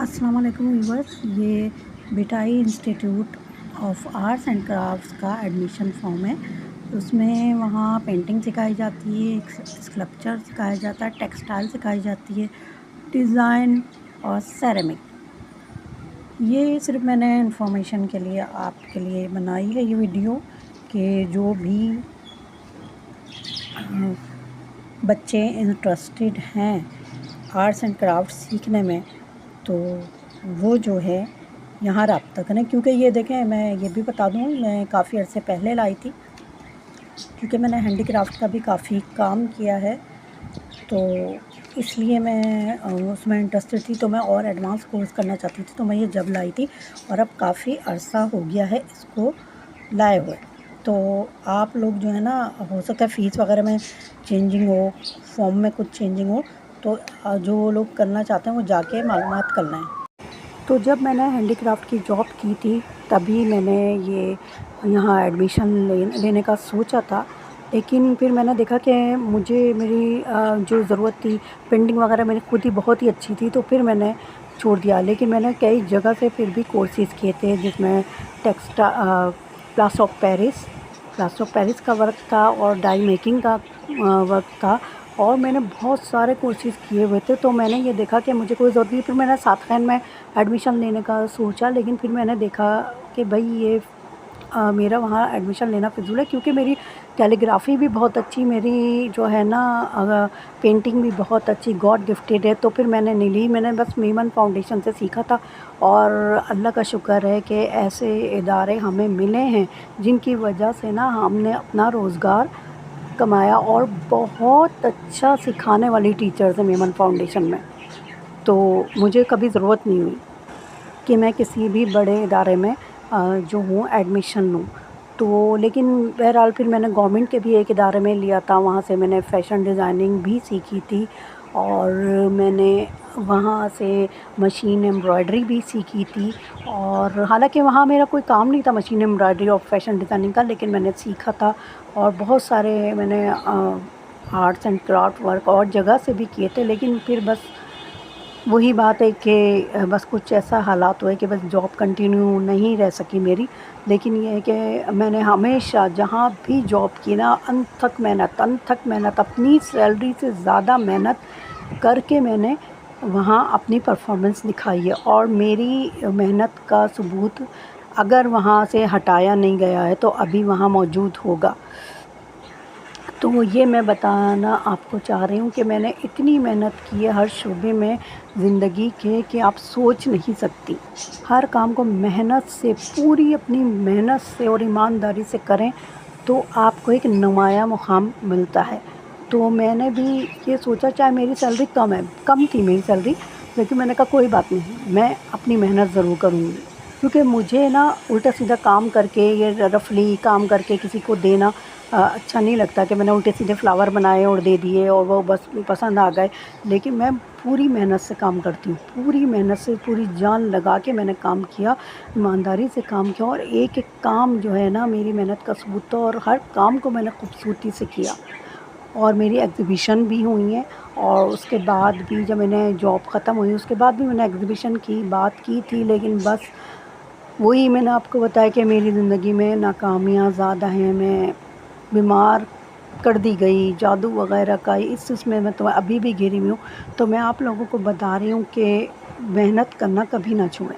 अस्सलाम वालेकुम व्यूअर्स, ये बिटाई institute of arts and crafts का एडमिशन फॉर्म है। उसमें वहाँ पेंटिंग सिखाई जाती है, स्कल्पचर सिखाया जाता है, टेक्सटाइल सिखाई जाती है, डिज़ाइन और सेरेमिक। ये सिर्फ मैंने इंफॉर्मेशन के लिए आपके लिए बनाई है ये वीडियो कि जो भी बच्चे इंटरेस्टेड हैं आर्ट्स एंड क्राफ्ट सीखने में, तो वो जो है यहाँ रब्ता करें। क्योंकि ये देखें, मैं ये भी बता दूँ, मैं काफ़ी अर्से पहले लाई थी, क्योंकि मैंने हैंडीक्राफ्ट का भी काफ़ी काम किया है, तो इसलिए मैं उसमें इंटरेस्टेड थी। तो मैं और एडवांस कोर्स करना चाहती थी, तो मैं ये जब लाई थी, और अब काफ़ी अरसा हो गया है इसको लाए हुए। तो आप लोग जो है ना, हो सकता है फ़ीस वगैरह में चेंजिंग हो, फॉर्म में कुछ चेंजिंग हो, तो जो लोग करना चाहते हैं वो जाके मालूमात कर लें। तो जब मैंने हैंडीक्राफ्ट की जॉब की थी, तभी मैंने ये यहाँ एडमिशन लेने का सोचा था। लेकिन फिर मैंने देखा कि मुझे मेरी जो ज़रूरत थी, पेंटिंग वगैरह मेरी खुद ही बहुत ही अच्छी थी, तो फिर मैंने छोड़ दिया। लेकिन मैंने कई जगह से फिर भी कोर्सेज़ किए थे, जिसमें प्लास्टर ऑफ पेरिस का वर्क था और डाई मेकिंग का वर्क था, और मैंने बहुत सारे कोर्सेज़ किए हुए थे। तो मैंने ये देखा कि मुझे कोई ज़रूरत नहीं। फिर मैंने साथखैन में एडमिशन लेने का सोचा, लेकिन फिर मैंने देखा कि भाई ये मेरा वहाँ एडमिशन लेना फ़िज़ूल है, क्योंकि मेरी कैलीग्राफ़ी भी बहुत अच्छी, मेरी जो है ना पेंटिंग भी बहुत अच्छी, गॉड गिफ्टेड है। तो फिर मैंने नहीं ली, मैंने बस मीमन फाउंडेशन से सीखा था। और अल्लाह का शुक्र है कि ऐसे इदारे हमें मिले हैं जिनकी वजह से ना हमने अपना रोज़गार कमाया, और बहुत अच्छा सिखाने वाली टीचर्स हैं मीमन फाउंडेशन में। तो मुझे कभी ज़रूरत नहीं हुई कि मैं किसी भी बड़े इदारे में जो हूँ एडमिशन लूँ। तो लेकिन बहरहाल फिर मैंने गवर्नमेंट के भी एक इदारे में लिया था, वहाँ से मैंने फ़ैशन डिज़ाइनिंग भी सीखी थी, और मैंने वहाँ से मशीन एम्ब्रॉयडरी भी सीखी थी। और हालांकि वहाँ मेरा कोई काम नहीं था मशीन एम्ब्रॉयडरी और फ़ैशन डिज़ाइनिंग का, लेकिन मैंने सीखा था। और बहुत सारे मैंने आर्ट्स एंड क्राफ्ट वर्क और जगह से भी किए थे। लेकिन फिर बस वही बात है कि बस कुछ ऐसा हालात हुए कि बस जॉब कंटिन्यू नहीं रह सकी मेरी। लेकिन ये है कि मैंने हमेशा जहाँ भी जॉब की ना, अनथक मेहनत अपनी सैलरी से ज़्यादा मेहनत करके मैंने वहाँ अपनी परफॉर्मेंस दिखाई है। और मेरी मेहनत का सबूत अगर वहाँ से हटाया नहीं गया है तो अभी वहाँ मौजूद होगा। तो ये मैं बताना आपको चाह रही हूँ कि मैंने इतनी मेहनत की है हर शोबे में ज़िंदगी के, कि आप सोच नहीं सकती। हर काम को मेहनत से, पूरी अपनी मेहनत से और ईमानदारी से करें तो आपको एक नुमाया मुकाम मिलता है। तो मैंने भी ये सोचा, चाहे मेरी सैलरी कम थी मेरी सैलरी, लेकिन मैंने कहा कोई बात नहीं, मैं अपनी मेहनत ज़रूर करूँगी। क्योंकि मुझे ना उल्टा सीधा काम करके, ये रफली काम करके किसी को देना अच्छा नहीं लगता कि मैंने उल्टे सीधे फ्लावर बनाए और दे दिए और वो बस पसंद आ गए। लेकिन मैं पूरी मेहनत से काम करती हूँ, पूरी मेहनत से, पूरी जान लगा के मैंने काम किया, ईमानदारी से काम किया, और एक एक काम जो है ना मेरी मेहनत का सबूत था, और हर काम को मैंने खूबसूरती से किया। और मेरी एग्ज़िबिशन भी हुई है, और उसके बाद भी जब मैंने जॉब ख़त्म हुई उसके बाद भी मैंने एग्ज़िबिशन की बात की थी। लेकिन बस वही मैंने आपको बताया कि मेरी ज़िंदगी में नाकामियाँ ज़्यादा हैं। मैं बीमार कर दी गई, जादू वग़ैरह का इस उसमें मैं तो अभी भी घिरी हुई हूँ। तो मैं आप लोगों को बता रही हूँ कि मेहनत करना कभी ना छोड़ें।